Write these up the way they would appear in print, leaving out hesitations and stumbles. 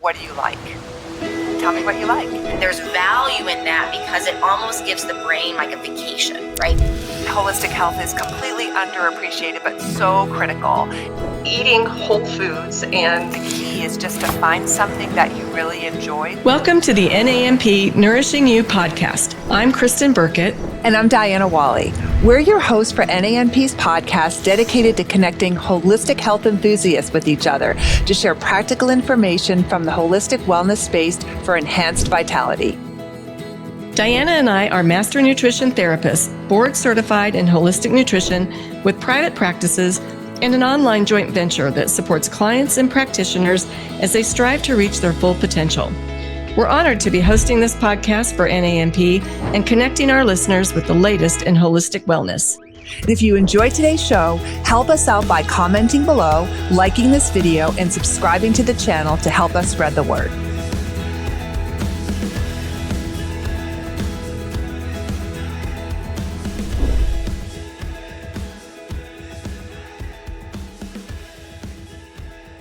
What do you like? Tell me what you like. There's value in that because it almost gives the brain like a vacation, right? Holistic health is completely underappreciated, but so critical. Eating whole foods, and the key is just to find something that you really enjoy. Welcome to the NANP Nourishing You Podcast. I'm Kristen Burkett. And I'm Diana Wally. We're your hosts for NANP's podcast dedicated to connecting holistic health enthusiasts with each other to share practical information from the holistic wellness space for enhanced vitality. Diana and I are master nutrition therapists, board certified in holistic nutrition with private practices and an online joint venture that supports clients and practitioners as they strive to reach their full potential. We're honored to be hosting this podcast for NANP and connecting our listeners with the latest in holistic wellness. And if you enjoyed today's show, help us out by commenting below, liking this video, and subscribing to the channel to help us spread the word.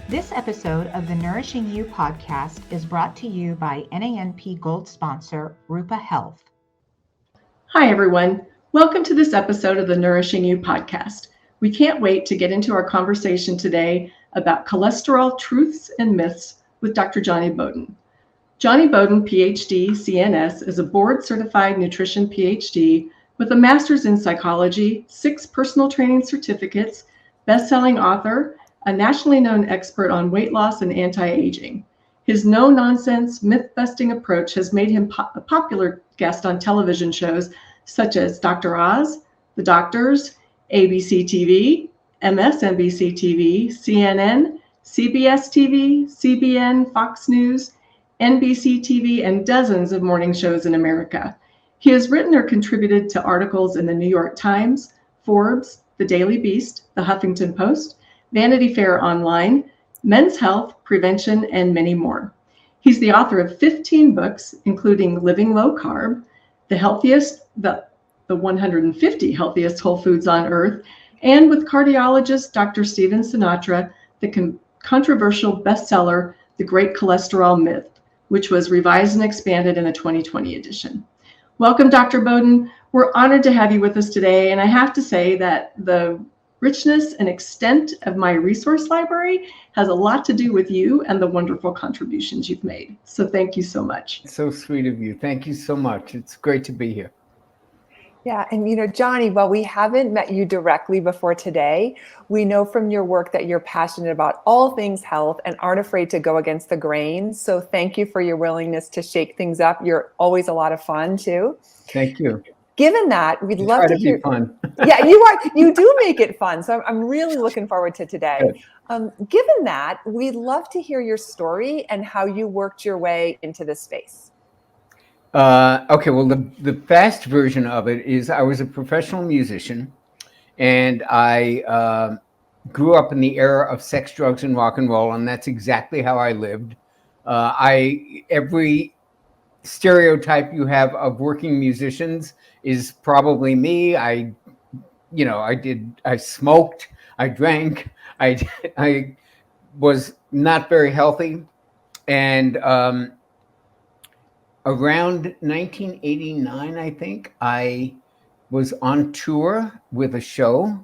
This episode of the Nourishing You podcast is brought to you by NANP Gold sponsor, Rupa Health. hi everyone. Welcome to this episode of the Nourishing You podcast. We can't wait to get into our conversation today about cholesterol truths and myths with Dr. Jonny Bowden. Jonny Bowden, Ph.D, CNS, is a board certified nutrition Ph.D with a master's in psychology, 6 personal training certificates, best-selling author, a nationally known expert on weight loss and anti-aging. His no-nonsense, myth-busting approach has made him a popular guest on television shows such as Dr. Oz, The Doctors, ABC TV, MSNBC TV, CNN, CBS TV, CBN, Fox News, NBC TV, and dozens of morning shows in America. He has written or contributed to articles in the New York Times, Forbes, The Daily Beast, The Huffington Post, Vanity Fair Online, Men's Health, Prevention, and many more. He's the author of 15 books, including Living Low Carb, the 150 healthiest whole foods on earth, and with cardiologist Dr. Stephen Sinatra, the controversial bestseller, The Great Cholesterol Myth, which was revised and expanded in a 2020 edition. Welcome, Dr. Bowden. We're honored to have you with us today, and I have to say that the richness and extent of my resource library has a lot to do with you and the wonderful contributions you've made. So thank you so much. So sweet of you. Thank you so much. It's great to be here. Yeah, and Jonny, while we haven't met you directly before today, we know from your work that you're passionate about all things health and aren't afraid to go against the grain. So thank you for your willingness to shake things up. You're always a lot of fun too. Thank you. Given that, we'd love to hear. Be fun. Yeah, you are. You do make it fun. So I'm really looking forward to today. Given that, we'd love to hear your story and how you worked your way into this space. Okay, well, the fast version of it is I was a professional musician, and I grew up in the era of sex, drugs, and rock and roll, and that's exactly how I lived. Every stereotype you have of working musicians is probably me. I smoked, I drank, I was not very healthy. And around 1989, I think, I was on tour with a show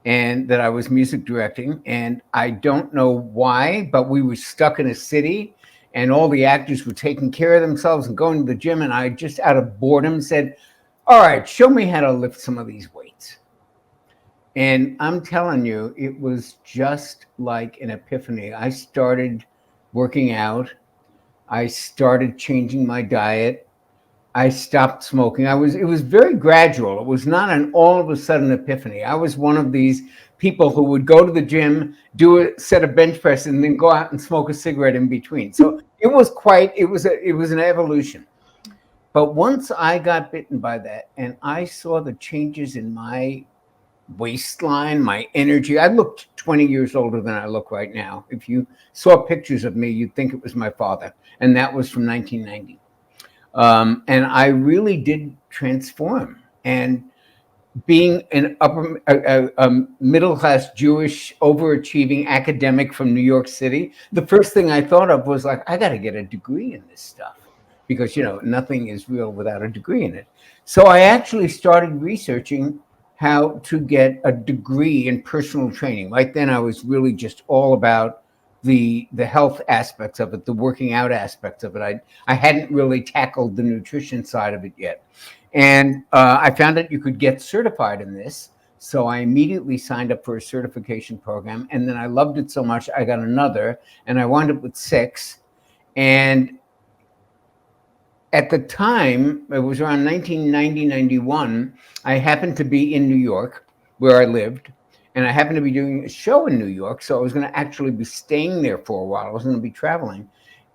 and that I was music directing. And I don't know why, but we were stuck in a city and all the actors were taking care of themselves and going to the gym. And I just out of boredom said, all right, show me how to lift some of these weights. And I'm telling you, it was just like an epiphany. I started working out. I started changing my diet. I stopped smoking. It was very gradual. It was not an all of a sudden epiphany. I was one of these people who would go to the gym, do a set of bench press, and then go out and smoke a cigarette in between. So it was an evolution. But once I got bitten by that and I saw the changes in my waistline, my energy, I looked 20 years older than I look right now. If you saw pictures of me, you'd think it was my father. And that was from 1990. And I really did transform. And being a middle-class Jewish overachieving academic from New York City, the first thing I thought of was like, I got to get a degree in this stuff because, nothing is real without a degree in it. So I actually started researching how to get a degree in personal training. Right then I was really just all about the health aspects of it, the working out aspects of it. I hadn't really tackled the nutrition side of it yet. And I found out you could get certified in this. So I immediately signed up for a certification program. And then I loved it so much, I got another. And I wound up with 6. And at the time, it was around 1990, 91, I happened to be in New York, where I lived. And I happened to be doing a show in New York. So I was going to actually be staying there for a while. I wasn't going to be traveling.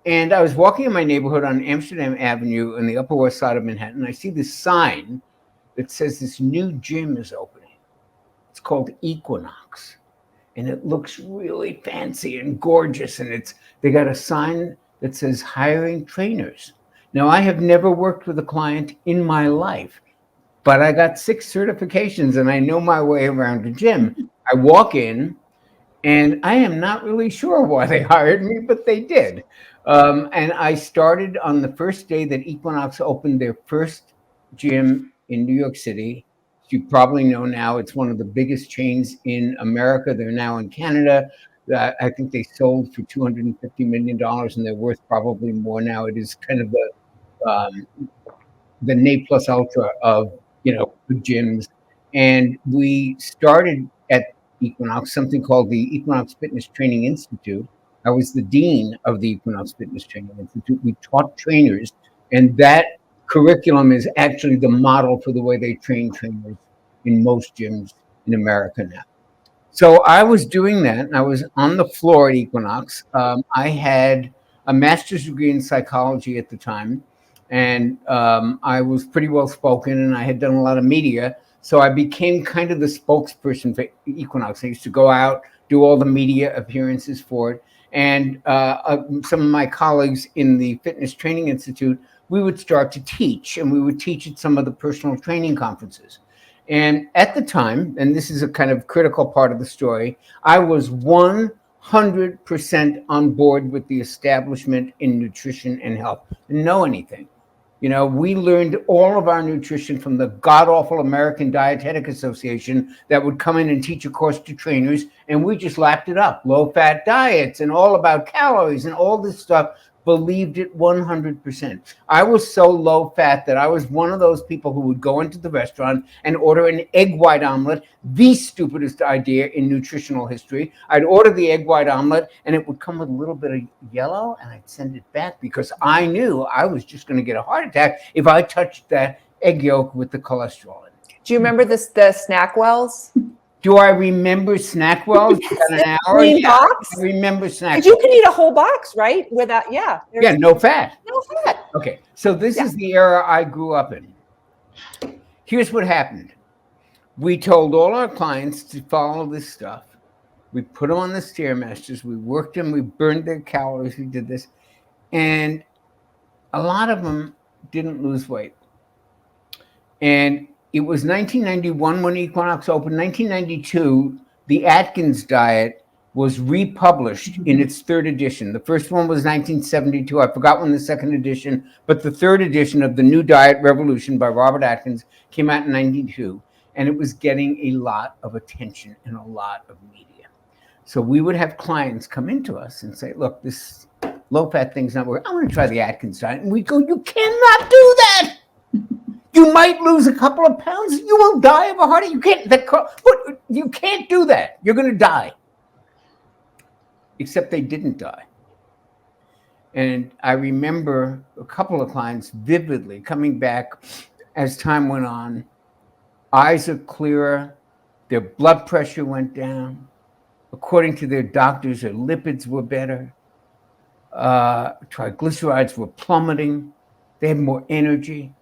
And I was walking in my neighborhood on Amsterdam Avenue in the Upper West Side of Manhattan. And I see this sign that says this new gym is opening. It's called Equinox. And it looks really fancy and gorgeous. And they got a sign that says hiring trainers. Now, I have never worked with a client in my life, but I got 6 certifications and I know my way around a gym. I walk in and I am not really sure why they hired me, but they did. And I started on the first day that Equinox opened their first gym in New York City. As you probably know now, it's one of the biggest chains in America. They're now in Canada. I think they sold for $250 million, and they're worth probably more now. It is kind of the ne plus ultra of good gyms. And we started at Equinox something called the Equinox Fitness Training Institute. I was the dean of the Equinox Fitness Training Institute. We taught trainers, and that curriculum is actually the model for the way they train trainers in most gyms in America now. So I was doing that, and I was on the floor at Equinox. I had a master's degree in psychology at the time, and I was pretty well spoken, and I had done a lot of media. So I became kind of the spokesperson for Equinox. I used to go out, do all the media appearances for it. And some of my colleagues in the Fitness Training Institute, we would start to teach, and we would teach at some of the personal training conferences. And at the time, and this is a kind of critical part of the story, I was 100% on board with the establishment in nutrition and health. Didn't know anything. We learned all of our nutrition from the god-awful American Dietetic Association that would come in and teach a course to trainers, and we just lapped it up. Low-fat diets and all about calories and all this stuff, believed it 100%. I was so low-fat that I was one of those people who would go into the restaurant and order an egg white omelet, the stupidest idea in nutritional history. I'd order the egg white omelet, and it would come with a little bit of yellow, and I'd send it back because I knew I was just going to get a heart attack if I touched that egg yolk with the cholesterol in it. Do you remember the Snackwells? Do I remember Snackwells? An hour? Green box? I remember Snackwells. You can eat a whole box, right? Without, yeah. No fat. No fat. Okay, so this is the era I grew up in. Here's what happened. We told all our clients to follow this stuff. We put them on the Stairmasters. We worked them. We burned their calories. We did this. And a lot of them didn't lose weight. And it was 1991 when Equinox opened. 1992, the Atkins diet was republished in its 3rd edition. The first one was 1972. I forgot when the 2nd edition, but the 3rd edition of the New Diet Revolution by Robert Atkins came out in 92. And it was getting a lot of attention and a lot of media. So we would have clients come into us and say, look, this low-fat thing's not working. I'm going to try the Atkins diet. And we go, you cannot do that. You might lose a couple of pounds. You will die of a heart attack. You can't do that. You're going to die. Except they didn't die. And I remember a couple of clients vividly coming back as time went on. Eyes are clearer. Their blood pressure went down. According to their doctors, their lipids were better. Triglycerides were plummeting. They had more energy.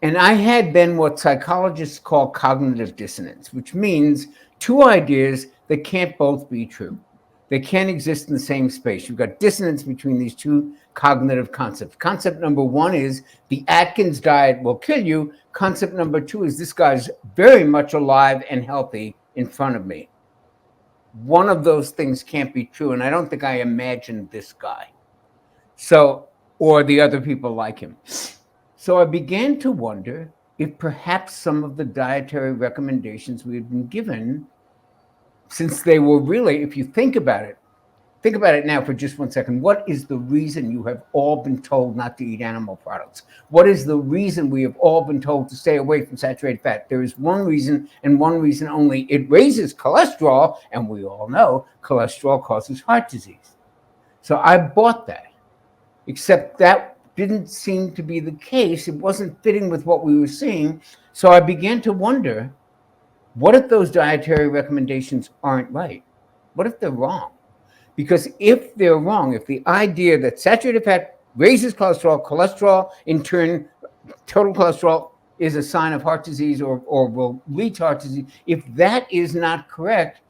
And I had then what psychologists call cognitive dissonance, which means 2 ideas that can't both be true. They can't exist in the same space. You've got dissonance between these two cognitive concepts. Concept number one is the Atkins diet will kill you. Concept number two is this guy's very much alive and healthy in front of me. One of those things can't be true. And I don't think I imagined this guy. So, or the other people like him. So I began to wonder if perhaps some of the dietary recommendations we had been given, since they were really, if you think about it now for just 1 second. What is the reason you have all been told not to eat animal products? What is the reason we have all been told to stay away from saturated fat? There is one reason and one reason only. It raises cholesterol, and we all know cholesterol causes heart disease. So I bought that, except that didn't seem to be the case. It wasn't fitting with what we were seeing. So I began to wonder, what if those dietary recommendations aren't right? What if they're wrong? Because if they're wrong, if the idea that saturated fat raises cholesterol, cholesterol in turn, total cholesterol is a sign of heart disease or will lead to heart disease, if that is not correct,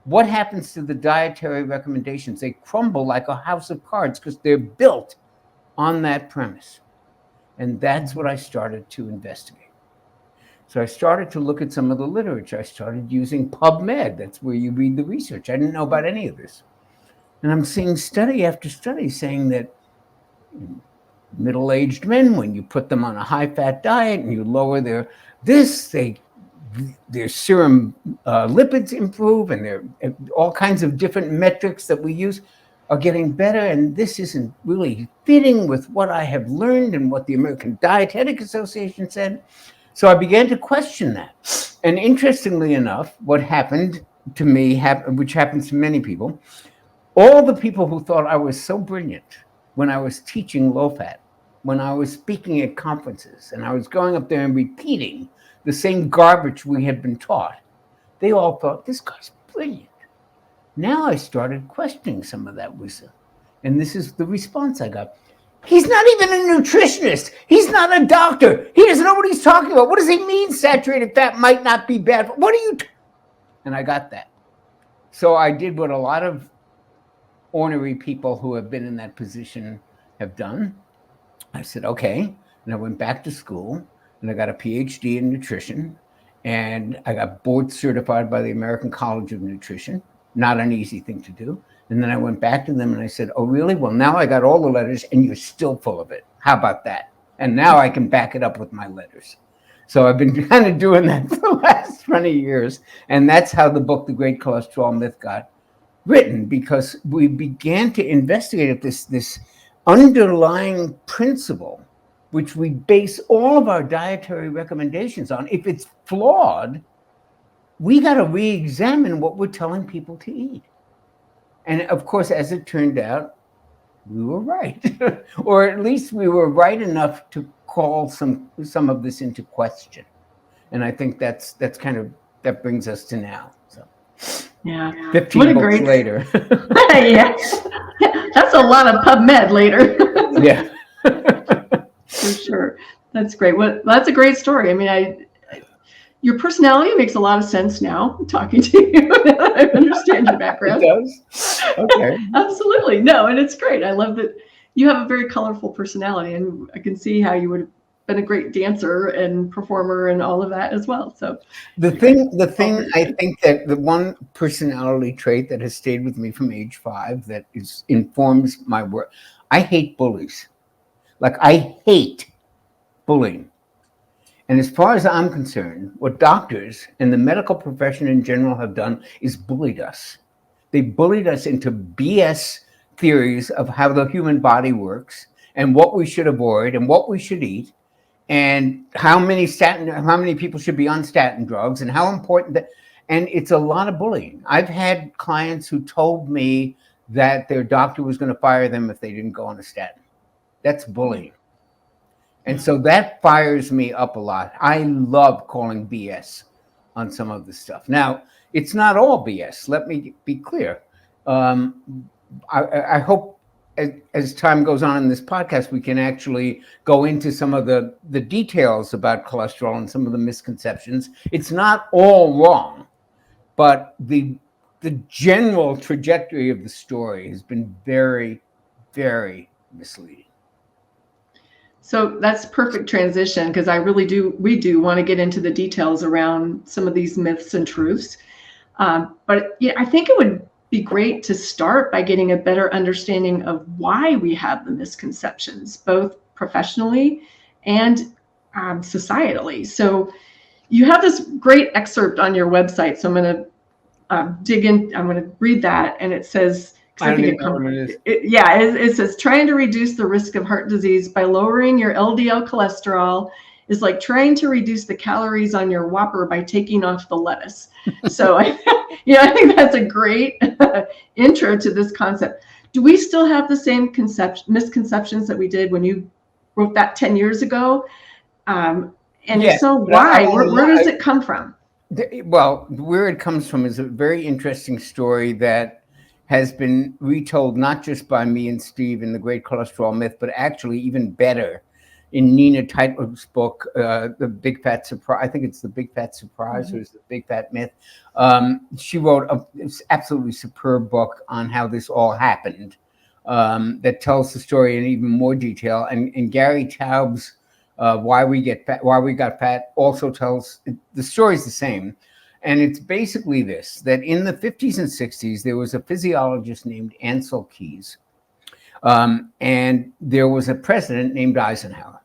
what happens to the dietary recommendations? They crumble like a house of cards because they're built on that premise. And that's what I started to investigate. So I started to look at some of the literature. I started using PubMed. That's where you read the research. I didn't know about any of this. And I'm seeing study after study saying that middle-aged men, when you put them on a high-fat diet and you lower their serum lipids improve, and all kinds of different metrics that we use are getting better. And this isn't really fitting with what I have learned and what the American Dietetic Association said. So I began to question that. And interestingly enough, what happened to me, which happens to many people, all the people who thought I was so brilliant when I was teaching low fat, when I was speaking at conferences, and I was going up there and repeating the same garbage we had been taught, they all thought, this guy's brilliant. Now I started questioning some of that wisdom. And this is the response I got. He's not even a nutritionist. He's not a doctor. He doesn't know what he's talking about. What does he mean saturated fat might not be bad? What are you? And I got that. So I did what a lot of ornery people who have been in that position have done. I said, okay. And I went back to school and I got a Ph.D. in nutrition, and I got board certified by the American College of Nutrition. Not an easy thing to do. And then I went back to them and I said, oh, really? Well, now I got all the letters and you're still full of it. How about that? And now I can back it up with my letters. So I've been kind of doing that for the last 20 years. And that's how the book, The Great Cholesterol Myth, got written, because we began to investigate this underlying principle, which we base all of our dietary recommendations on. If it's flawed, we got to re-examine what we're telling people to eat. And of course, as it turned out, we were right, or at least we were right enough to call some of this into question. And I think that brings us to now. So, yeah, 15 books later. Yeah, that's a lot of PubMed later. Yeah, for sure. That's great. Well, that's a great story. I mean, your personality makes a lot of sense now, talking to you. I understand your background. It does? Okay. Absolutely. No, and it's great. I love that you have a very colorful personality, and I can see how you would have been a great dancer and performer and all of that as well. So the thing I think that the one personality trait that has stayed with me from age 5 that informs my work, I hate bullies. Like, I hate bullying. And as far as I'm concerned, what doctors and the medical profession in general have done is bullied us. They bullied us into BS theories of how the human body works and what we should avoid and what we should eat, and how many people should be on statin drugs, and how important that. And it's a lot of bullying. I've had clients who told me that their doctor was going to fire them if they didn't go on a statin. That's bullying. And so that fires me up a lot. I love calling BS on some of this stuff. Now, it's not all BS. Let me be clear. I hope as time goes on in this podcast, we can actually go into some of the details about cholesterol and some of the misconceptions. It's not all wrong, but the the general trajectory of the story has been very, very misleading. So that's perfect transition, because we do want to get into the details around some of these myths and truths. But yeah, I think it would be great to start by getting a better understanding of why we have the misconceptions, both professionally and societally. So you have this great excerpt on your website. So I'm going to dig in. I'm going to read that. And it says, it says, trying to reduce the risk of heart disease by lowering your LDL cholesterol is like trying to reduce the calories on your Whopper by taking off the lettuce. So I think that's a great intro to this concept. Do we still have the same misconceptions that we did when you wrote that 10 years ago? And if so, why? Where does it come from? Well, where it comes from is a very interesting story that has been retold not just by me and Steve in The Great Cholesterol Myth, but actually even better in Nina Teitel's book, The Big Fat Surprise. I think it's The Big Fat Surprise, or is The Big Fat Myth. She wrote an absolutely superb book on how this all happened, that tells the story in even more detail. And Gary Taub's Why We Got Fat also tells the story's the same. And it's basically this, that in the 50s and 60s, there was a physiologist named Ancel Keys. And there was a president named Eisenhower.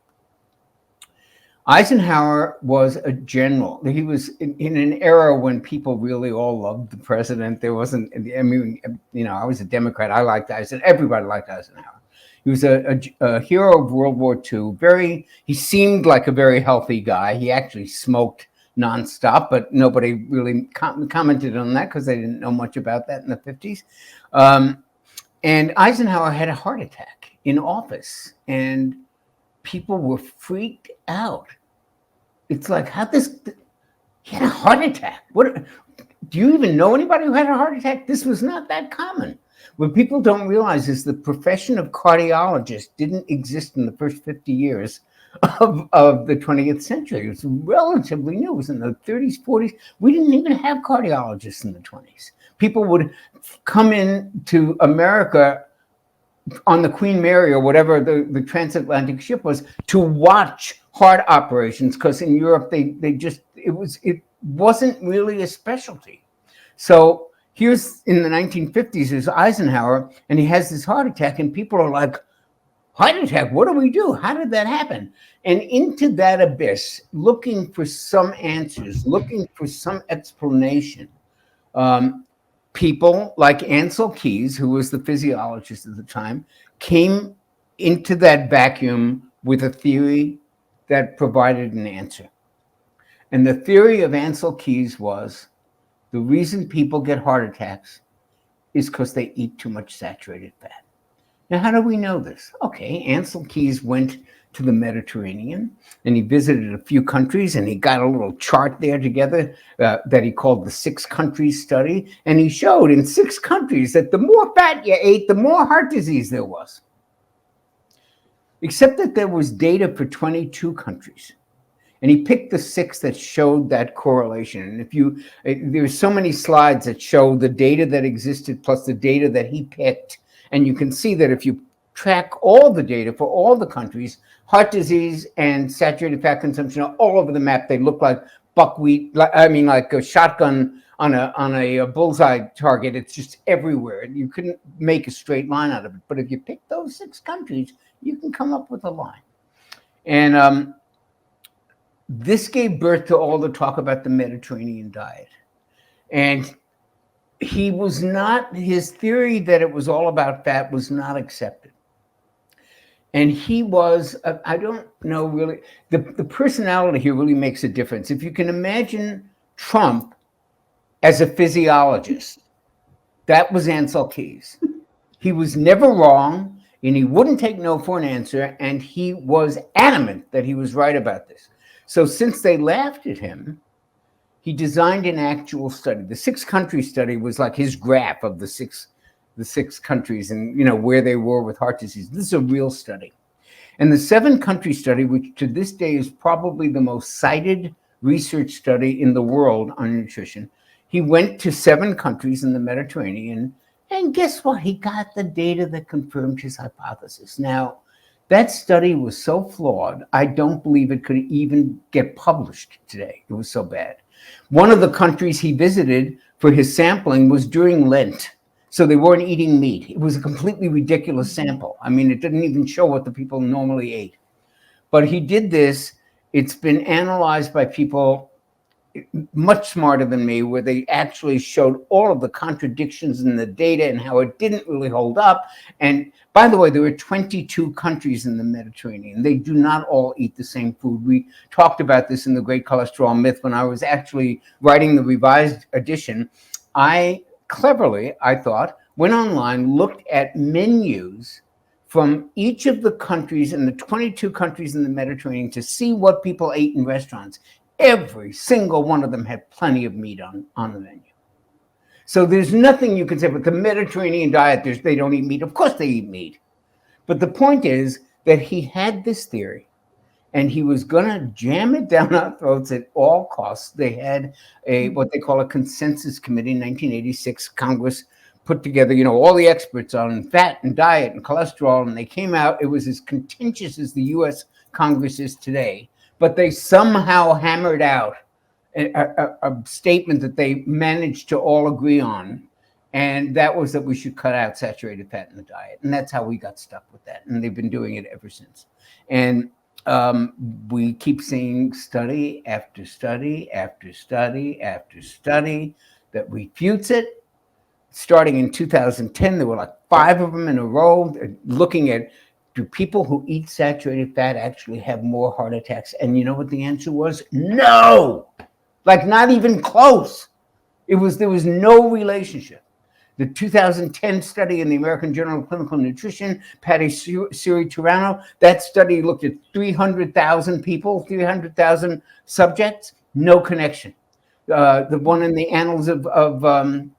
Eisenhower was a general. He was in an era when people really all loved the president. There wasn't, I was a Democrat. I liked Eisenhower. Everybody liked Eisenhower. He was a hero of World War II. He seemed like a very healthy guy. He actually smoked nonstop, but nobody really commented on that because they didn't know much about that in the 50s. And Eisenhower had a heart attack in office, and people were freaked out. It's like, he had a heart attack. What? Do you even know anybody who had a heart attack? This was not that common. What people don't realize is the profession of cardiologist didn't exist in the first 50 years of the 20th century. It was relatively new. It was in the 30s, 40s. We didn't even have cardiologists in the 20s. People would come in to America on the Queen Mary or whatever the transatlantic ship was to watch heart operations, because in Europe it wasn't really a specialty. So here's in the 1950s is Eisenhower, and he has this heart attack, and people are like, heart attack, what do we do? How did that happen? And into that abyss, looking for some answers, looking for some explanation, people like Ancel Keys, who was the physiologist at the time, came into that vacuum with a theory that provided an answer. And the theory of Ancel Keys was the reason people get heart attacks is because they eat too much saturated fat. Now, how do we know this? Okay, Ancel Keys went to the Mediterranean, and he visited a few countries, and he got a little chart there together that he called the 6 countries study. And he showed in 6 countries that the more fat you ate, the more heart disease there was. Except that there was data for 22 countries. And he picked the 6 that showed that correlation. And there's so many slides that show the data that existed plus the data that he picked. And you can see that if you track all the data for all the countries, heart disease and saturated fat consumption are all over the map. They look like buckwheat, like a shotgun on a bullseye target. It's just everywhere. You couldn't make a straight line out of it. But if you pick those 6 countries, you can come up with a line. And this gave birth to all the talk about the Mediterranean diet. And his theory that it was all about fat was not accepted. And he was, I don't know really, the personality here really makes a difference. If you can imagine Trump as a physiologist, that was Ancel Keys. He was never wrong, and he wouldn't take no for an answer, and he was adamant that he was right about this. So since they laughed at him, he designed an actual study. The 6 country study was like his graph of the six countries and where they were with heart disease. This is a real study. And the 7 country study, which to this day is probably the most cited research study in the world on nutrition, He went to 7 countries in the Mediterranean, and guess what? He got the data that confirmed his hypothesis. Now, that study was so flawed, I don't believe it could even get published today. It was so bad. One of the countries he visited for his sampling was during Lent, so they weren't eating meat. It was a completely ridiculous sample. I mean, it didn't even show what the people normally ate. But he did this. It's been analyzed by people much smarter than me, where they actually showed all of the contradictions in the data and how it didn't really hold up. And by the way, there were 22 countries in the Mediterranean. They do not all eat the same food. We talked about this in the Great Cholesterol Myth when I was actually writing the revised edition. I cleverly, I thought, went online, looked at menus from each of the countries in the 22 countries in the Mediterranean to see what people ate in restaurants. Every single one of them had plenty of meat on the menu. So there's nothing you can say, but the Mediterranean diet, they don't eat meat. Of course they eat meat. But the point is that he had this theory, and he was going to jam it down our throats at all costs. They had what they call a consensus committee in 1986. Congress put together, all the experts on fat and diet and cholesterol, and they came out. It was as contentious as the U.S. Congress is today. But they somehow hammered out a statement that they managed to all agree on. And that was that we should cut out saturated fat in the diet. And that's how we got stuck with that. And they've been doing it ever since. And we keep seeing study after study after study after study that refutes it. Starting in 2010, there were like 5 of them in a row looking at, do people who eat saturated fat actually have more heart attacks? And you know what the answer was? No, like not even close. There was no relationship. The 2010 study in the American Journal of Clinical Nutrition, Patty Siri-Turano, that study looked at 300,000 people, 300,000 subjects, no connection. The one in the Annals of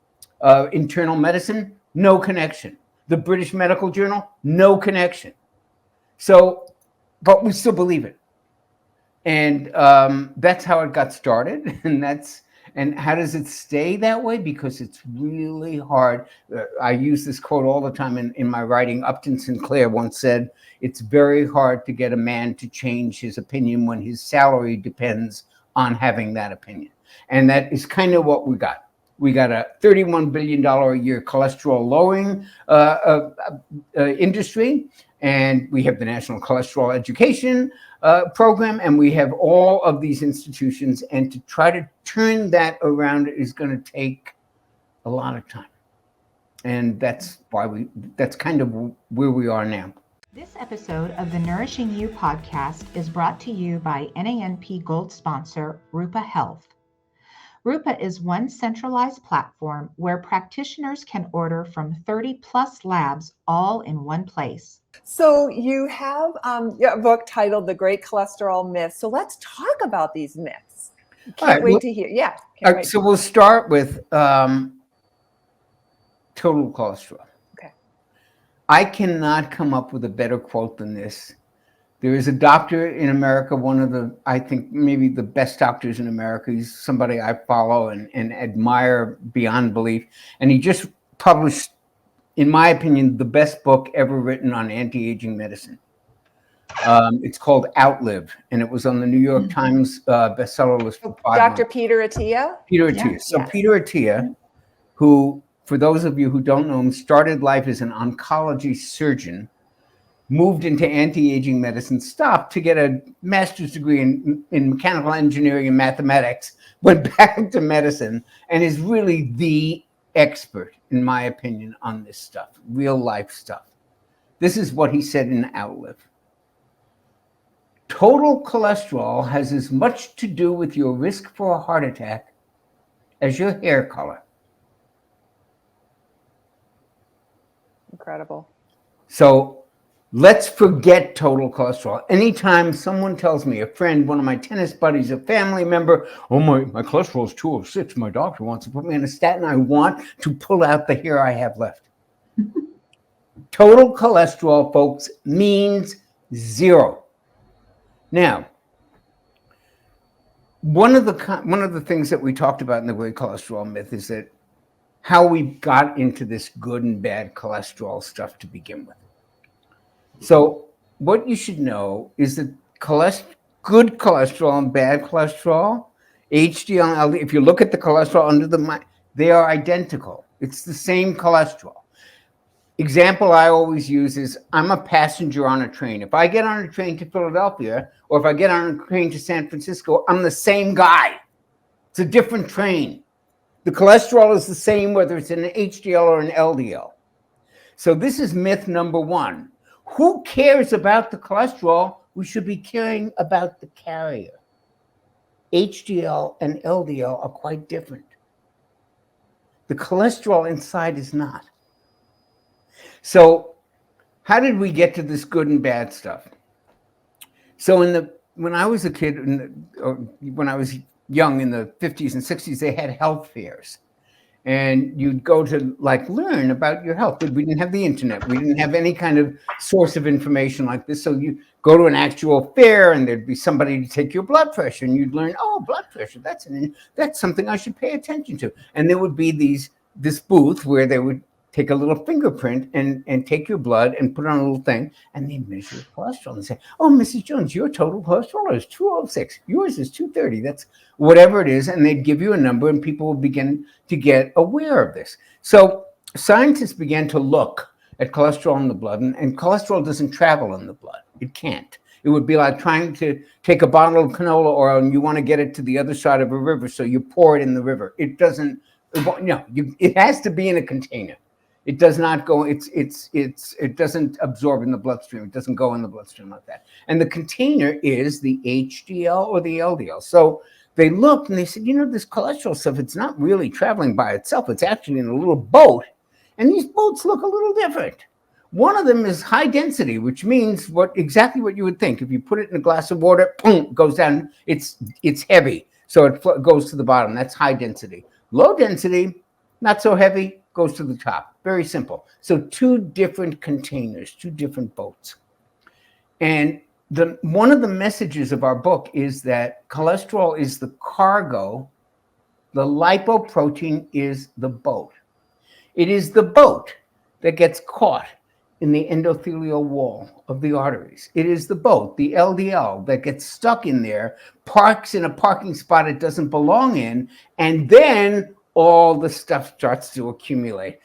Internal Medicine, no connection. The British Medical Journal, no connection. So, but we still believe it. And that's how it got started. And how does it stay that way? Because it's really hard. I use this quote all the time in my writing. Upton Sinclair once said, it's very hard to get a man to change his opinion when his salary depends on having that opinion. And that is kind of what we got. We got a $31 billion a year cholesterol lowering industry. And we have the National Cholesterol Education Program, and we have all of these institutions. And to try to turn that around is going to take a lot of time. And that's kind of where we are now. This episode of the Nourishing You podcast is brought to you by NANP Gold sponsor, Rupa Health. Rupa is one centralized platform where practitioners can order from 30 plus labs all in one place. So you have a book titled The Great Cholesterol Myth. So let's talk about these myths. Can't wait to hear. Yeah. So we'll start with total cholesterol. Okay. I cannot come up with a better quote than this. There is a doctor in America, one of the, I think maybe the best doctors in America. He's somebody I follow and admire beyond belief. And he just published, in my opinion, the best book ever written on anti-aging medicine. It's called Outlive, and it was on the New York Times bestseller list for 5 Dr. months. Peter Attia? Peter Attia. So Peter Attia, who, for those of you who don't know him, started life as an oncology surgeon, moved into anti-aging medicine, stopped to get a master's degree in mechanical engineering and mathematics, went back to medicine, and is really the expert, in my opinion, on this stuff, real life stuff. This is what he said in Outlive. Total cholesterol has as much to do with your risk for a heart attack as your hair color. Incredible. So let's forget total cholesterol. Anytime someone tells me, a friend, one of my tennis buddies, a family member, oh, my cholesterol is 206, my doctor wants to put me on a statin, I want to pull out the hair I have left. Total cholesterol, folks, means 0. Now, one of the things that we talked about in the great cholesterol myth is that how we got into this good and bad cholesterol stuff to begin with. So what you should know is that good cholesterol and bad cholesterol, HDL and LDL, if you look at the cholesterol under they are identical. It's the same cholesterol. Example I always use is I'm a passenger on a train. If I get on a train to Philadelphia, or if I get on a train to San Francisco, I'm the same guy. It's a different train. The cholesterol is the same whether it's an HDL or an LDL. So this is myth number one. Who cares about the cholesterol? We should be caring about the carrier. HDL and LDL are quite different. The cholesterol inside is not. So how did we get to this good and bad stuff? So when I was a kid, or when I was young in the 50s and 60s, they had health fairs. And you'd go to learn about your health. But we didn't have the internet. We didn't have any kind of source of information like this. So you go to an actual fair and there'd be somebody to take your blood pressure, and you'd learn, oh, blood pressure, that's something I should pay attention to. And there would be this booth where they would take a little fingerprint and take your blood and put it on a little thing, and they'd measure your cholesterol and say, oh, Mrs. Jones, your total cholesterol is 206. Yours is 230. That's whatever it is. And they'd give you a number, and people would begin to get aware of this. So scientists began to look at cholesterol in the blood, and cholesterol doesn't travel in the blood. It can't. It would be like trying to take a bottle of canola oil and you want to get it to the other side of a river, so you pour it in the river. It doesn't, it has to be in a container. It does not go, it doesn't absorb in the bloodstream. It doesn't go in the bloodstream like that. And the container is the HDL or the LDL. So they looked and they said, this cholesterol stuff, it's not really traveling by itself. It's actually in a little boat. And these boats look a little different. One of them is high density, which means exactly what you would think. If you put it in a glass of water, boom, it goes down. It's heavy, so it goes to the bottom. That's high density. Low density, not so heavy, goes to the top. Very simple. So two different containers, two different boats. And one of the messages of our book is that cholesterol is the cargo, the lipoprotein is the boat. It is the boat that gets caught in the endothelial wall of the arteries. It is the boat, the LDL, that gets stuck in there, parks in a parking spot it doesn't belong in, and then all the stuff starts to accumulate.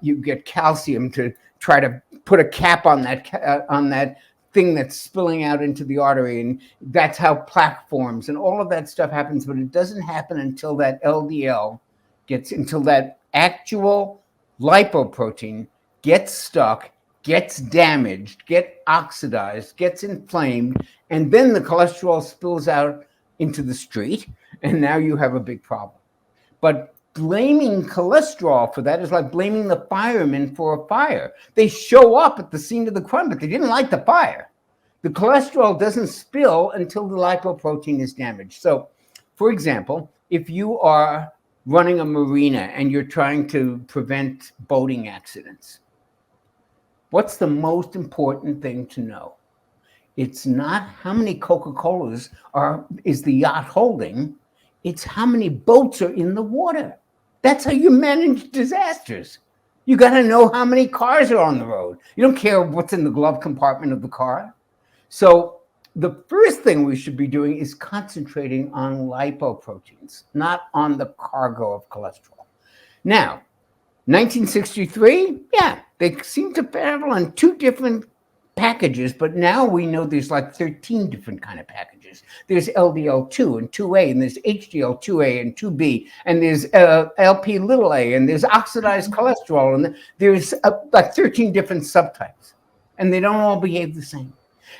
You get calcium to try to put a cap on that thing that's spilling out into the artery, and that's how plaque forms, and all of that stuff happens, but it doesn't happen until that until that actual lipoprotein gets stuck, gets damaged, gets oxidized, gets inflamed, and then the cholesterol spills out into the street, and now you have a big problem. But blaming cholesterol for that is like blaming the firemen for a fire. They show up at the scene of the crime, but they didn't light the fire. The cholesterol doesn't spill until the lipoprotein is damaged. So, for example, if you are running a marina and you're trying to prevent boating accidents, what's the most important thing to know? It's not how many Coca-Colas is the yacht holding. It's how many boats are in the water. That's how you manage disasters. You got to know how many cars are on the road. You don't care what's in the glove compartment of the car. So the first thing we should be doing is concentrating on lipoproteins, not on the cargo of cholesterol. Now, 1963, they seem to travel on two different packages, but now we know there's 13 different kind of packages. There's LDL2 and 2A, and there's HDL2A and 2B, and there's LP little a, and there's oxidized cholesterol, and there's 13 different subtypes, and they don't all behave the same.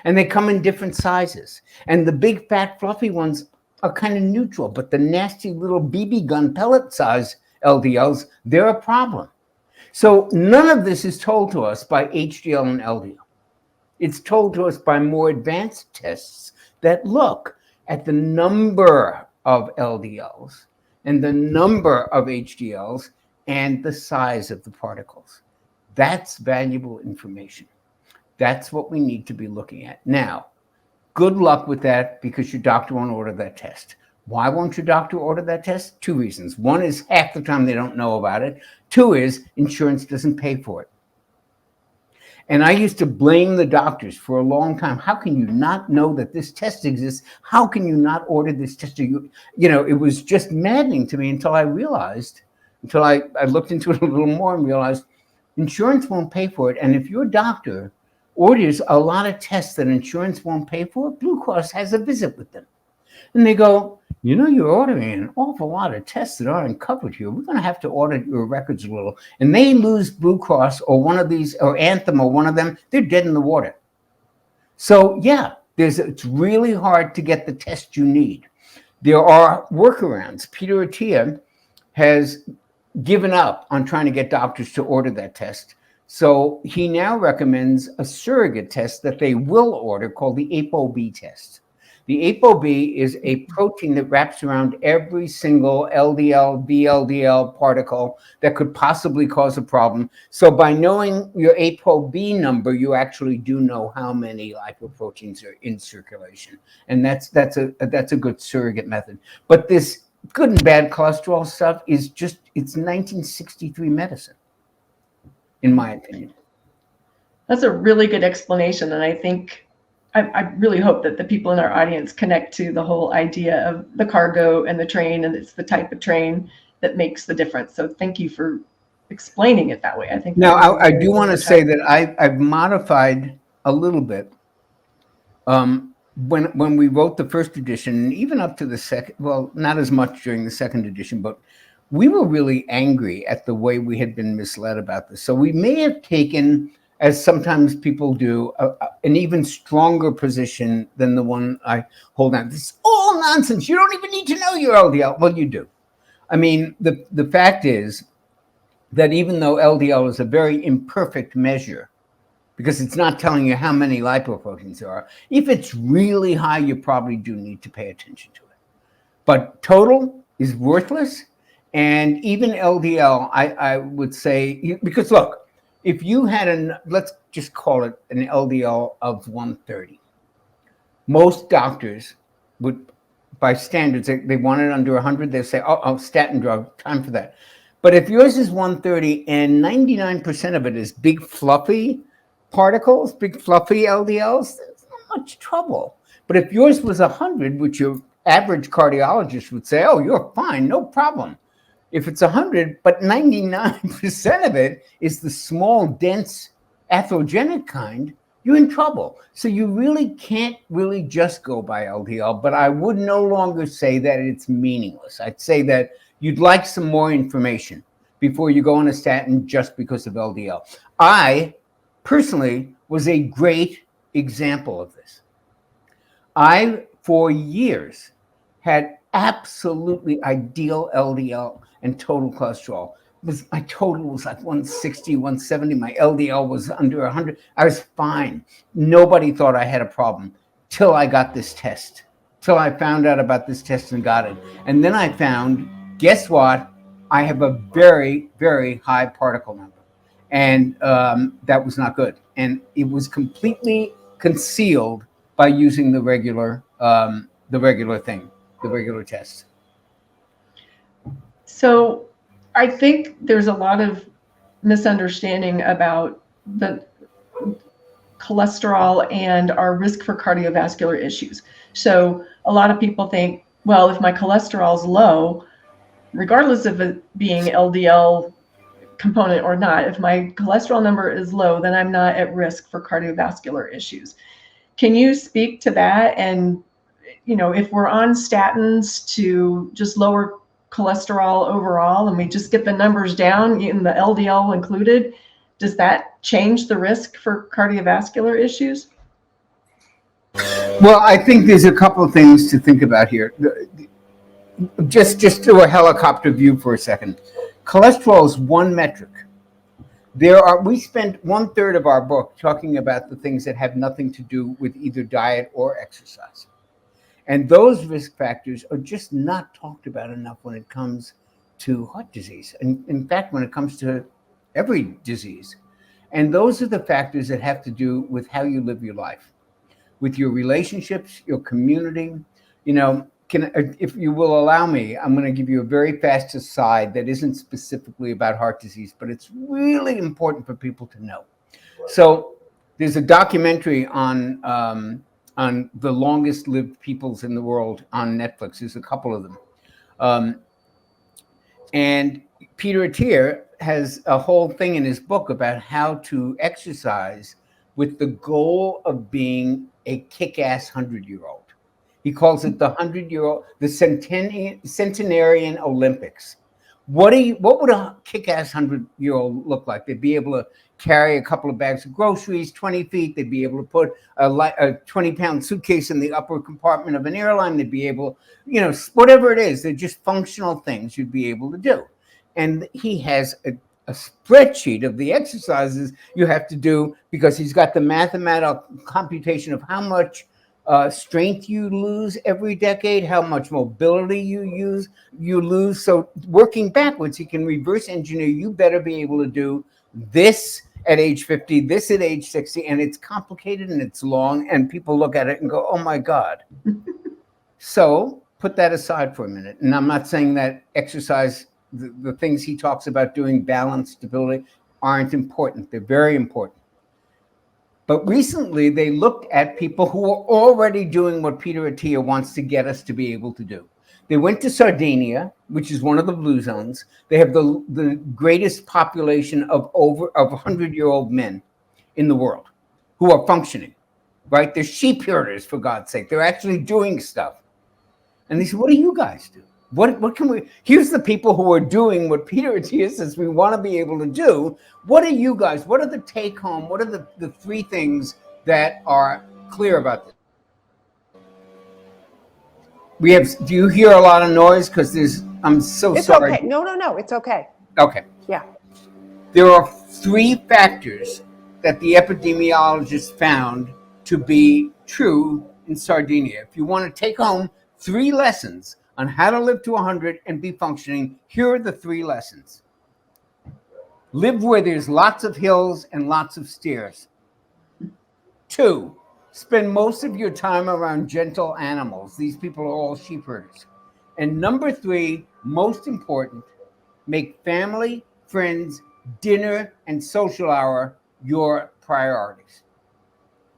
And they come in different sizes. And the big, fat, fluffy ones are kind of neutral, but the nasty little BB gun pellet size LDLs, they're a problem. So none of this is told to us by HDL and LDL. It's told to us by more advanced tests that look at the number of LDLs and the number of HDLs and the size of the particles. That's valuable information. That's what we need to be looking at. Now, good luck with that, because your doctor won't order that test. Why won't your doctor order that test? 2 reasons. One is half the time they don't know about it. 2 is insurance doesn't pay for it. And I used to blame the doctors for a long time. How can you not know that this test exists? How can you not order this test? You know, it was just maddening to me until I looked into it a little more and realized insurance won't pay for it. And if your doctor orders a lot of tests that insurance won't pay for, Blue Cross has a visit with them. And they go, you know, you're ordering an awful lot of tests that aren't covered here. We're going to have to audit your records a little. And they lose Blue Cross or one of these, or Anthem or one of them, they're dead in the water. So yeah, it's really hard to get the test you need. There are workarounds. Peter Attia has given up on trying to get doctors to order that test. So he now recommends a surrogate test that they will order called the ApoB test. The ApoB is a protein that wraps around every single LDL, VLDL particle that could possibly cause a problem. So by knowing your ApoB number, you actually do know how many lipoproteins are in circulation. And that's a good surrogate method. But this good and bad cholesterol stuff is just, it's 1963 medicine, in my opinion. That's a really good explanation. And I think, I really hope that the people in our audience connect to the whole idea of the cargo and the train, and it's the type of train that makes the difference. So thank you for explaining it that way. I think. Now, I do want to say that I've modified a little bit. When we wrote the first edition, and even up to the second, well, not as much during the second edition, but we were really angry at the way we had been misled about this. So we may have taken, as sometimes people do, an even stronger position than the one I hold on. This is all nonsense. You don't even need to know your LDL. Well, you do. I mean, the fact is that even though LDL is a very imperfect measure, because it's not telling you how many lipoproteins there are, if it's really high, you probably do need to pay attention to it. But total is worthless. And even LDL, I would say, because look, if you had let's just call it an LDL of 130, most doctors would, by standards, they want it under 100, they say, oh, statin drug, time for that. But if yours is 130 and 99% of it is big fluffy particles, big fluffy LDLs, there's not much trouble. But if yours was 100, which your average cardiologist would say, oh, you're fine, no problem. If it's 100, but 99% of it is the small, dense, atherogenic kind, you're in trouble. So you really can't really just go by LDL, but I would no longer say that it's meaningless. I'd say that you'd like some more information before you go on a statin just because of LDL. I personally was a great example of this. I, for years, had absolutely ideal LDL and total cholesterol. My total was like 160, 170. My LDL was under 100. I was fine. Nobody thought I had a problem till I got this test, till I found out about this test and got it. And then I found, guess what? I have a very, very high particle number. And that was not good. And it was completely concealed by using the regular test. So I think there's a lot of misunderstanding about the cholesterol and our risk for cardiovascular issues. So a lot of people think, well, if my cholesterol is low, regardless of it being LDL component or not, if my cholesterol number is low, then I'm not at risk for cardiovascular issues. Can you speak to that? And, you know, if we're on statins to just lower cholesterol overall and we just get the numbers down, in the LDL included, does that change the risk for cardiovascular issues? Well, I think there's a couple of things to think about here. Just do a helicopter view for a second. Cholesterol is one metric. We spent 1/3 of our book talking about the things that have nothing to do with either diet or exercise. And those risk factors are just not talked about enough when it comes to heart disease. And in fact, when it comes to every disease. And those are the factors that have to do with how you live your life, with your relationships, your community. You know, if you will allow me, I'm going to give you a very fast aside that isn't specifically about heart disease, but it's really important for people to know. So there's a documentary on the longest lived peoples in the world on Netflix. There's a couple of them. And Peter Attia has a whole thing in his book about how to exercise with the goal of being a kick-ass 100-year-old. He calls it the 100-year-old, the centenarian Olympics. What would a kick-ass 100-year-old look like? They'd be able to carry a couple of bags of groceries 20 feet. They'd be able to put a 20-pound suitcase in the upper compartment of an airline. They'd be able, whatever it is, they're just functional things you'd be able to do. And he has a spreadsheet of the exercises you have to do, because he's got the mathematical computation of how much strength you lose every decade, how much mobility you lose. So working backwards, he can reverse engineer. You better be able to do this at age 50, this at age 60, and it's complicated and it's long, and people look at it and go, oh my God. So put that aside for a minute. And I'm not saying that exercise, the things he talks about doing, balance, stability, aren't important. They're very important. But recently, they looked at people who are already doing what Peter Attia wants to get us to be able to do. They went to Sardinia, which is one of the blue zones. They have the greatest population of 100-year-old men in the world who are functioning, right? They're sheep herders, for God's sake. They're actually doing stuff. And they said, what do you guys do? What can we? Here's the people who are doing what Peter Attia says we want to be able to do. What are you guys? What are the take home? What are the three things that are clear about this? Do you hear a lot of noise? Because I'm so sorry. It's okay. No. It's okay. Okay. Yeah. There are three factors that the epidemiologists found to be true in Sardinia. If you want to take home 3 lessons on how to live to 100 and be functioning, here are the 3 lessons. Live where there's lots of hills and lots of stairs. 2, spend most of your time around gentle animals. These people are all sheep herders. And number 3, most important, make family, friends, dinner, and social hour your priorities.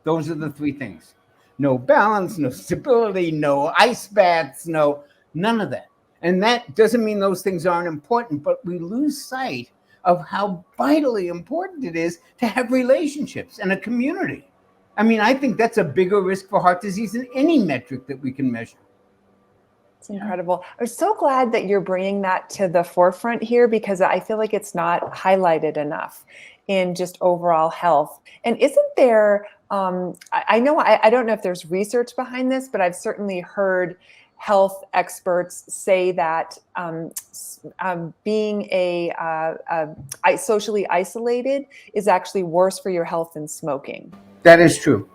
Those are the 3 things. No balance, no stability, no ice baths, none of that. And that doesn't mean those things aren't important, but we lose sight of how vitally important it is to have relationships and a community. I mean, I think that's a bigger risk for heart disease than any metric that we can measure. It's incredible. I'm so glad that you're bringing that to the forefront here, because I feel like it's not highlighted enough in just overall health. And isn't there, I don't know if there's research behind this, but I've certainly heard health experts say that being socially isolated is actually worse for your health than smoking. That is true.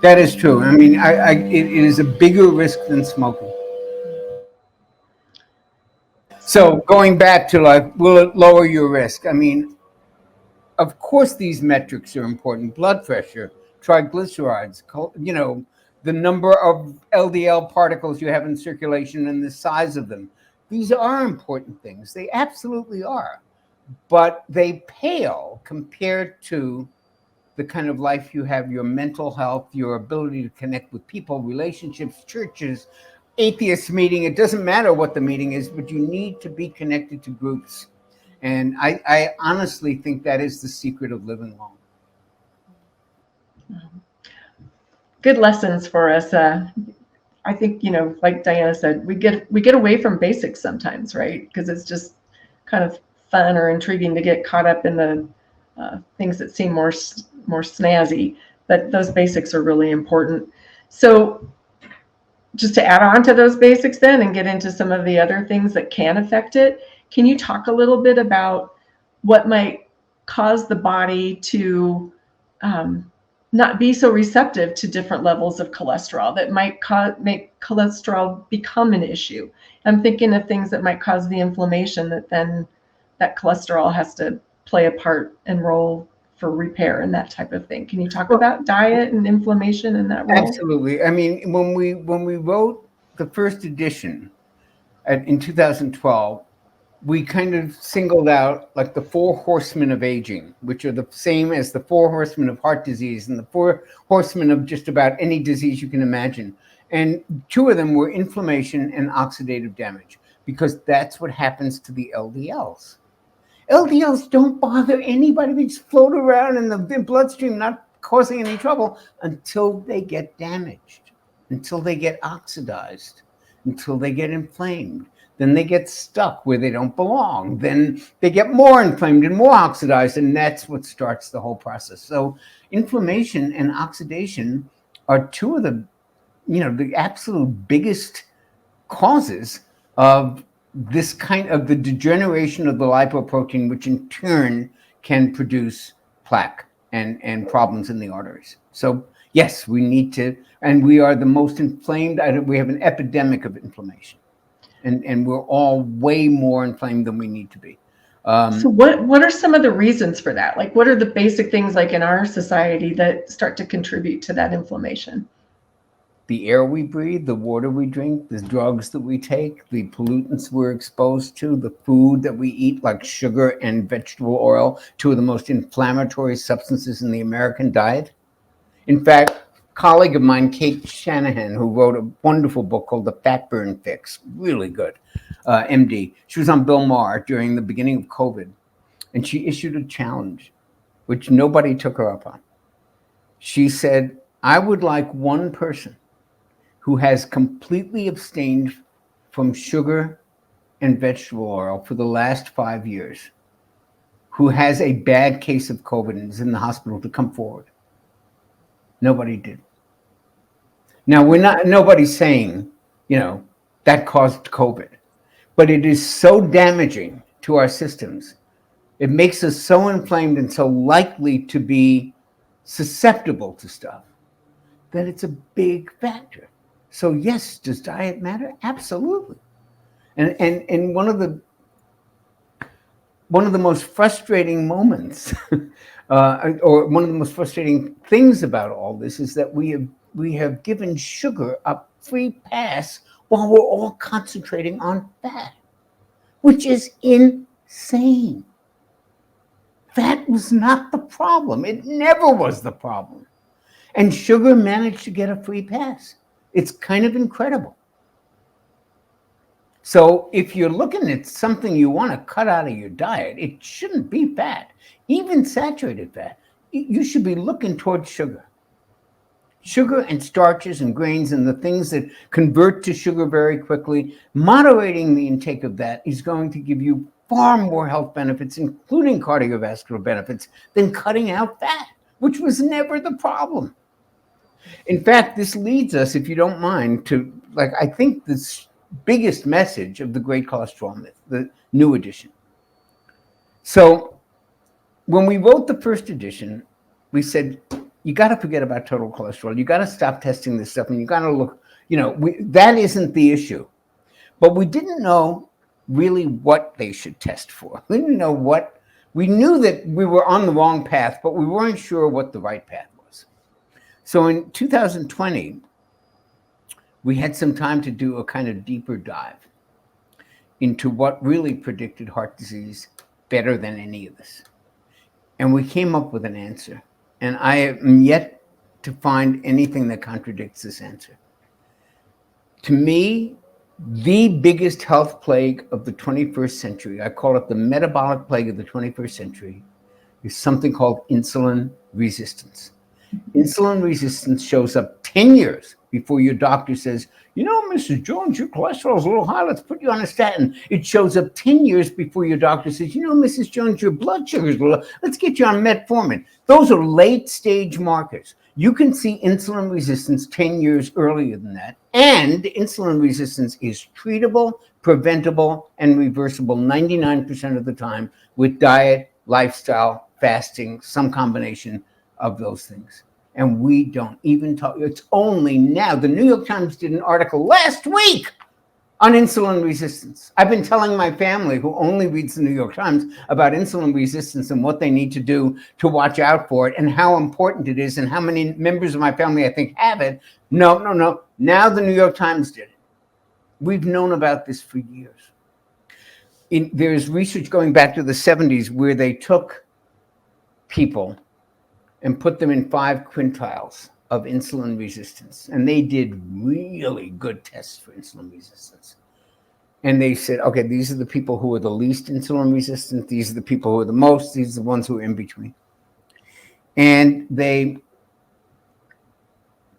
That is true. I mean, it is a bigger risk than smoking. So going back to will it lower your risk? I mean, of course these metrics are important. Blood pressure, triglycerides, the number of LDL particles you have in circulation and the size of them. These are important things. They absolutely are. But they pale compared to the kind of life you have, your mental health, your ability to connect with people, relationships, churches, atheist meeting. It doesn't matter what the meeting is, but you need to be connected to groups. And I honestly think that is the secret of living long. Good lessons for us. I think, like Diana said, we get away from basics sometimes, right? Because it's just kind of fun or intriguing to get caught up in the things that seem more snazzy, but those basics are really important. So just to add on to those basics then and get into some of the other things that can affect it, can you talk a little bit about what might cause the body to not be so receptive to different levels of cholesterol that might make cholesterol become an issue? I'm thinking of things that might cause the inflammation that then that cholesterol has to play a part and role for repair and that type of thing. Can you talk about diet and inflammation in that role? Absolutely. I mean, when we wrote the first edition in 2012, we kind of singled out like the 4 horsemen of aging, which are the same as the 4 horsemen of heart disease and the 4 horsemen of just about any disease you can imagine. And 2 of them were inflammation and oxidative damage, because that's what happens to the LDLs. LDLs don't bother anybody. They just float around in the bloodstream, not causing any trouble until they get damaged, until they get oxidized, until they get inflamed. Then they get stuck where they don't belong. Then they get more inflamed and more oxidized, and that's what starts the whole process. So inflammation and oxidation are 2 of the, the absolute biggest causes of this kind of the degeneration of the lipoprotein, which in turn can produce plaque and problems in the arteries. So yes, we need to, and we are the most inflamed. We have an epidemic of inflammation, and we're all way more inflamed than we need to be. So what are some of the reasons for that? Like, what are the basic things like in our society that start to contribute to that inflammation? The air we breathe, the water we drink, the drugs that we take, the pollutants we're exposed to, the food that we eat, like sugar and vegetable oil, 2 of the most inflammatory substances in the American diet. In fact, a colleague of mine, Kate Shanahan, who wrote a wonderful book called The Fat Burn Fix, really good, MD. She was on Bill Maher during the beginning of COVID, and she issued a challenge, which nobody took her up on. She said, I would like one person who has completely abstained from sugar and vegetable oil for the last 5 years, who has a bad case of COVID and is in the hospital, to come forward. Nobody did. Now, nobody's saying, that caused COVID, but it is so damaging to our systems. It makes us so inflamed and so likely to be susceptible to stuff that it's a big factor. So yes, does diet matter? Absolutely. And one of the most frustrating moments, or one of the most frustrating things about all this, is that we have given sugar a free pass while we're all concentrating on fat, which is insane. Fat was not the problem. It never was the problem. And sugar managed to get a free pass. It's kind of incredible. So if you're looking at something you want to cut out of your diet, it shouldn't be fat, even saturated fat. You should be looking towards sugar. Sugar and starches and grains and the things that convert to sugar very quickly. Moderating the intake of that is going to give you far more health benefits, including cardiovascular benefits, than cutting out fat, which was never the problem. In fact, this leads us, if you don't mind, to, I think this biggest message of the Great Cholesterol Myth, the new edition. So when we wrote the first edition, we said, you got to forget about total cholesterol. You got to stop testing this stuff, and you got to look, that isn't the issue. But we didn't know really what they should test for. We didn't know we knew that we were on the wrong path, but we weren't sure what the right path was. So in 2020, we had some time to do a kind of deeper dive into what really predicted heart disease better than any of this. And we came up with an answer. And I am yet to find anything that contradicts this answer. To me, the biggest health plague of the 21st century, I call it the metabolic plague of the 21st century, is something called insulin resistance. Insulin resistance shows up 10 years before your doctor says, Mrs. Jones, your cholesterol is a little high. Let's put you on a statin. It shows up 10 years before your doctor says, Mrs. Jones, your blood sugar is low. Let's get you on metformin. Those are late stage markers. You can see insulin resistance 10 years earlier than that. And insulin resistance is treatable, preventable, and reversible 99% of the time with diet, lifestyle, fasting, some combination of those things. And we don't even talk. It's only now. The New York Times did an article last week on insulin resistance. I've been telling my family, who only reads the New York Times, about insulin resistance and what they need to do to watch out for it and how important it is and how many members of my family I think have it. No. Now the New York Times did it. We've known about this for years. There's research going back to the 70s where they took people and put them in 5 quintiles of insulin resistance. And they did really good tests for insulin resistance. And they said, okay, these are the people who are the least insulin resistant. These are the people who are the most. These are the ones who are in between. And they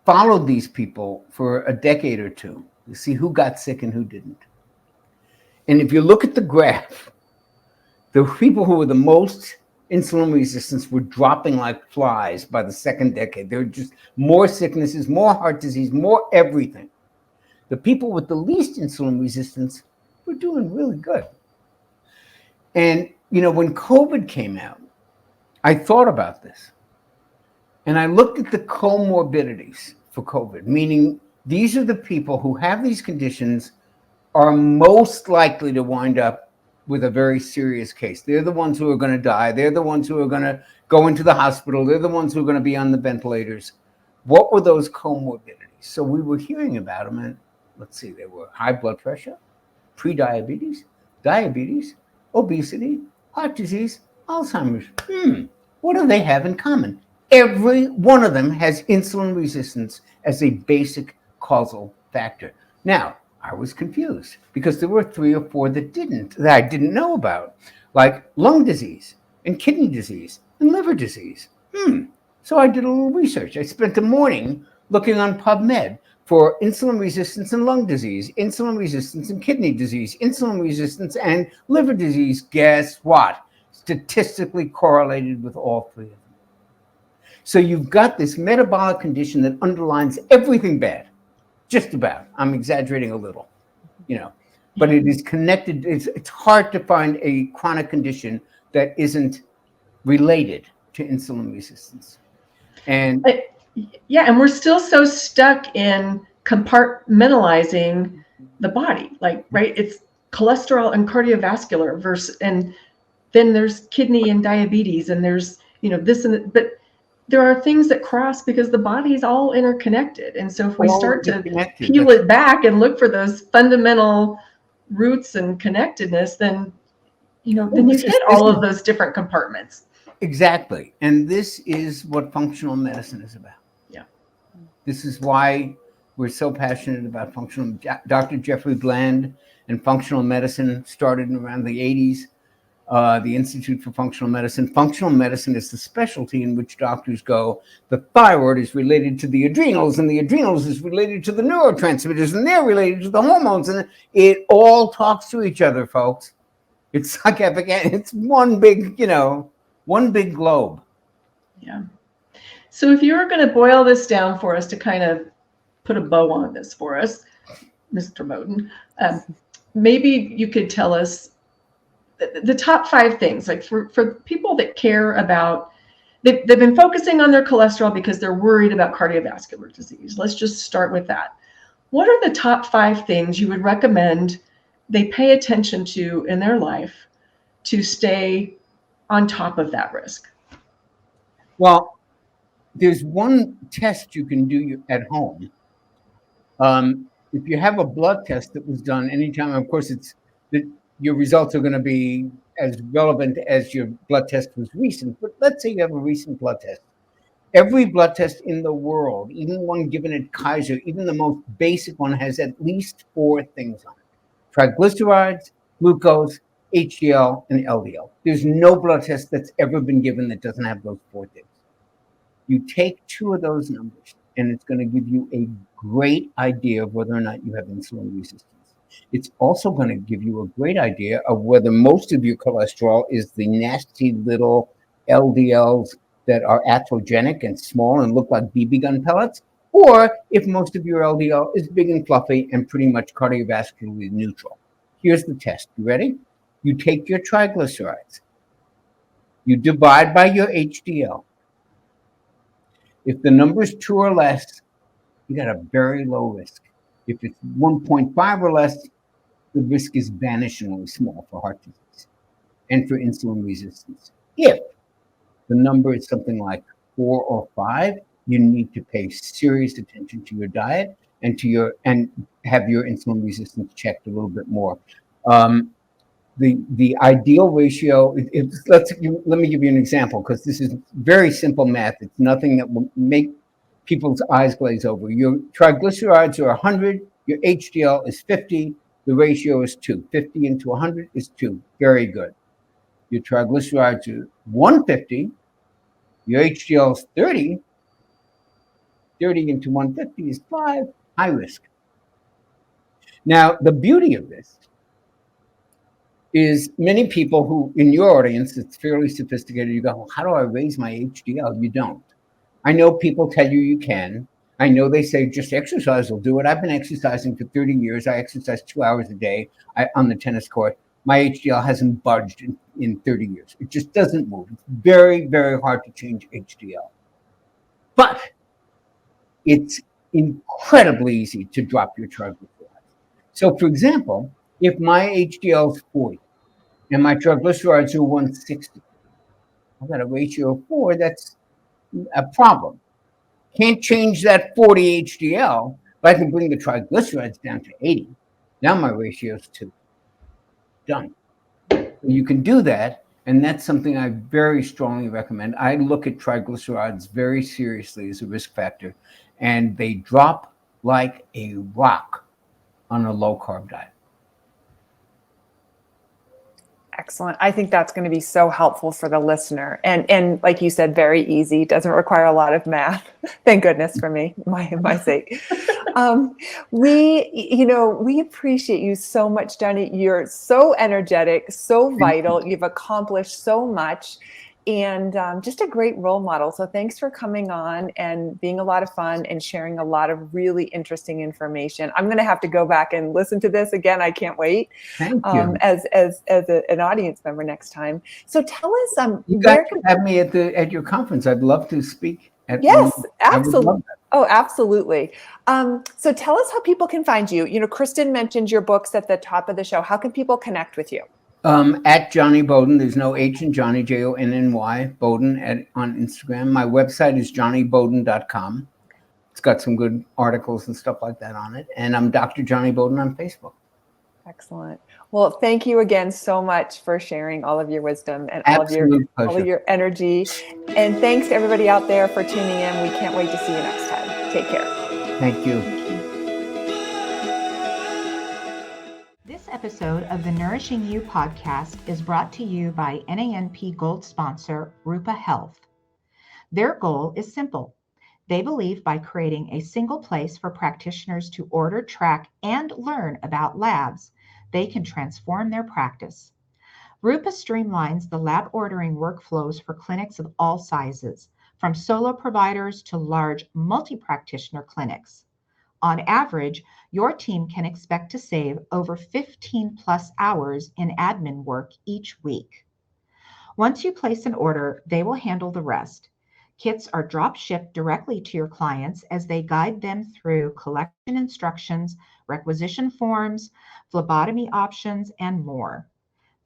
followed these people for a decade or two to see who got sick and who didn't. And if you look at the graph, the people who were the most insulin resistance were dropping like flies by the second decade. There were just more sicknesses, more heart disease, more everything. The people with the least insulin resistance were doing really good. And, when COVID came out, I thought about this. And I looked at the comorbidities for COVID, meaning these are the people who have these conditions are most likely to wind up with a very serious case. They're the ones who are going to die. They're the ones who are going to go into the hospital. They're the ones who are going to be on the ventilators. What were those comorbidities? So we were hearing about them, and let's see, they were high blood pressure, prediabetes, diabetes, obesity, heart disease, Alzheimer's. What do they have in common? Every one of them has insulin resistance as a basic causal factor. Now, I was confused because there were 3 or 4 that I didn't know about, like lung disease and kidney disease and liver disease. So I did a little research. I spent a morning looking on PubMed for insulin resistance and lung disease, insulin resistance and kidney disease, insulin resistance and liver disease. Guess what? Statistically correlated with all 3 of them. So you've got this metabolic condition that underlines everything bad. Just about. I'm exaggerating a little, but it is connected. It's hard to find a chronic condition that isn't related to insulin resistance. And we're still so stuck in compartmentalizing the body, right? It's cholesterol and cardiovascular versus, and then there's kidney and diabetes, and there's, this and but there are things that cross because the body is all interconnected. And so if we start to peel it back and look for those fundamental roots and connectedness, then, then you hit all of those different compartments. Exactly. And this is what functional medicine is about. Yeah. This is why we're so passionate about functional. Dr. Jeffrey Bland and functional medicine started around the 80s. The Institute for Functional Medicine. Functional medicine is the specialty in which doctors go, the thyroid is related to the adrenals, and the adrenals is related to the neurotransmitters, and they're related to the hormones, and it all talks to each other, folks. It's like it's one big, one big globe. Yeah. So if you were going to boil this down for us to kind of put a bow on this for us, Mr. Bowden, maybe you could tell us the top 5 things, like for people that care about, they've been focusing on their cholesterol because they're worried about cardiovascular disease. Let's just start with that. What are the top 5 things you would recommend they pay attention to in their life to stay on top of that risk? Well, there's one test you can do at home. If you have a blood test that was done anytime, of course, your results are going to be as relevant as your blood test was recent. But let's say you have a recent blood test. Every blood test in the world, even one given at Kaiser, even the most basic one, has at least 4 things on it: triglycerides, glucose, HDL, and LDL. There's no blood test that's ever been given that doesn't have those 4 things. You take 2 of those numbers, and it's going to give you a great idea of whether or not you have insulin resistance. It's also going to give you a great idea of whether most of your cholesterol is the nasty little LDLs that are atherogenic and small and look like BB gun pellets, or if most of your LDL is big and fluffy and pretty much cardiovascularly neutral. Here's the test. You ready? You take your triglycerides. You divide by your HDL. If the number is 2 or less, you got a very low risk. If it's 1.5 or less, the risk is vanishingly small for heart disease and for insulin resistance. If the number is something like 4 or 5, you need to pay serious attention to your diet and have your insulin resistance checked a little bit more. The ideal ratio, let me give you an example, because this is very simple math. It's nothing that will make people's eyes glaze over. Your triglycerides are 100, your HDL is 50, the ratio is 2. 50 into 100 is 2. Very good. Your triglycerides are 150, your HDL is 30, 30 into 150 is 5, high risk. Now, the beauty of this is many people who, in your audience, it's fairly sophisticated, you go, well, how do I raise my HDL? You don't. I know people tell you you can. I know they say just exercise will do it. I've been exercising for 30 years. I exercise 2 hours a day on the tennis court. My HDL hasn't budged in 30 years. It just doesn't move. It's very, very hard to change HDL. But it's incredibly easy to drop your triglycerides. So, for example, if my HDL is 40 and my triglycerides are 160, I've got a ratio of 4, that's a problem. Can't change that 40 HDL, but I can bring the triglycerides down to 80. Now my ratio is 2. Done. You can do that, and that's something I very strongly recommend. I look at triglycerides very seriously as a risk factor, and they drop like a rock on a low-carb diet. Excellent. I think that's going to be so helpful for the listener. And like you said, very easy. Doesn't require a lot of math. Thank goodness for me, my sake. We appreciate you so much, Jonny. You're so energetic, so vital. You've accomplished so much, and just a great role model. So thanks for coming on and being a lot of fun and sharing a lot of really interesting information. I'm going to have to go back and listen to this again. I can't wait. Thank you. As an audience member next time. So tell us, you guys can have me at your conference. I'd love to speak. Yes, absolutely. Oh, absolutely. So tell us how people can find you. You know, Kristen mentioned your books at the top of the show. How can people connect with you? At Jonny Bowden, there's no H in Jonny, Jonny, Bowden on Instagram. My website is johnnybowden.com. It's got some good articles and stuff like that on it. And I'm Dr. Jonny Bowden on Facebook. Excellent. Well, thank you again so much for sharing all of your wisdom and all of your energy. And thanks to everybody out there for tuning in. We can't wait to see you next time. Take care. Thank you. This episode of the Nourishing You podcast is brought to you by NANP Gold sponsor, Rupa Health. Their goal is simple. They believe by creating a single place for practitioners to order, track, and learn about labs, they can transform their practice. Rupa streamlines the lab ordering workflows for clinics of all sizes, from solo providers to large multi-practitioner clinics. On average, your team can expect to save over 15 plus hours in admin work each week. Once you place an order, they will handle the rest. Kits are drop shipped directly to your clients as they guide them through collection instructions, requisition forms, phlebotomy options, and more.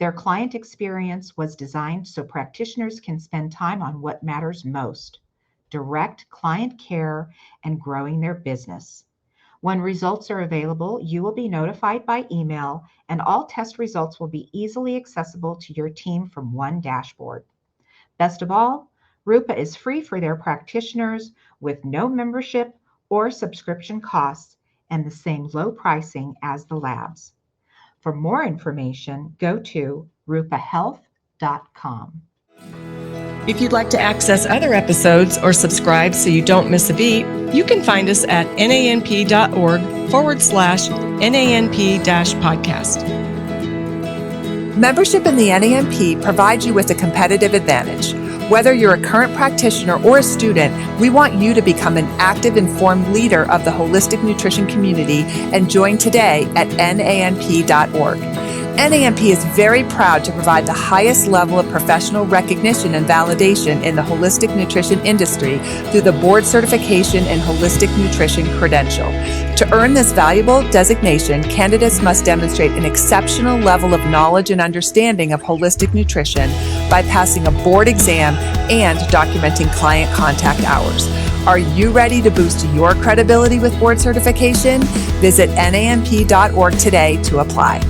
Their client experience was designed so practitioners can spend time on what matters most: direct client care and growing their business. When results are available, you will be notified by email, and all test results will be easily accessible to your team from one dashboard. Best of all, Rupa is free for their practitioners with no membership or subscription costs and the same low pricing as the labs. For more information, go to rupahealth.com. If you'd like to access other episodes or subscribe so you don't miss a beat, you can find us at nanp.org/NANP-podcast. Membership in the NANP provides you with a competitive advantage. Whether you're a current practitioner or a student, we want you to become an active, informed leader of the holistic nutrition community and join today at nanp.org. NANP is very proud to provide the highest level of professional recognition and validation in the holistic nutrition industry through the board certification in holistic nutrition credential. To earn this valuable designation, candidates must demonstrate an exceptional level of knowledge and understanding of holistic nutrition by passing a board exam and documenting client contact hours. Are you ready to boost your credibility with board certification? Visit NANP.org today to apply.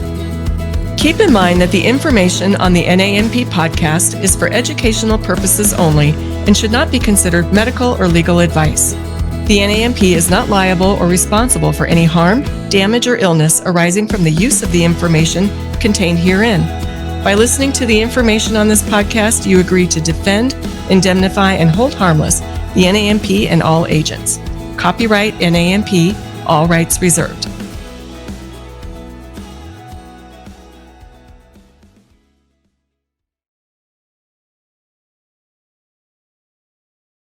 Keep in mind that the information on the NANP podcast is for educational purposes only and should not be considered medical or legal advice. The NANP is not liable or responsible for any harm, damage, or illness arising from the use of the information contained herein. By listening to the information on this podcast, you agree to defend, indemnify, and hold harmless the NANP and all agents. Copyright NANP, all rights reserved.